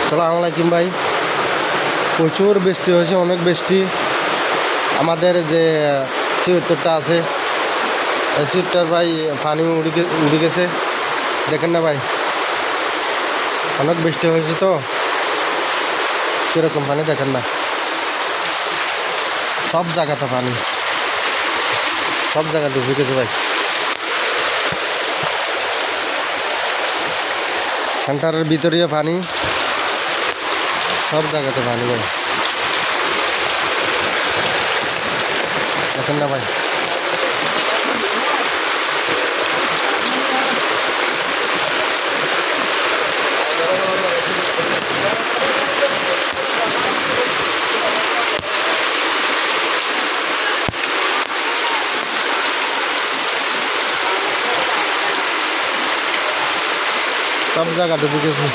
সালামু আলাইকুম ভাই। প্রচুর বৃষ্টি হয়েছে, অনেক বৃষ্টি। আমাদের যে সিউটটা আছে এই সিউটটার ভাই পানি উড়ে গেছে, দেখেন না ভাই, অনেক বৃষ্টি হয়েছে তো কীরকম পানি দেখেন না, সব জায়গাতে পানি, সব জায়গা ডুবে গেছে ভাই। সেন্টারের ভিতরেও পানি, সব জায়গাতে পানি ভাই, দেখেন না ভাই। সব জায়গা ডুবে গেছে।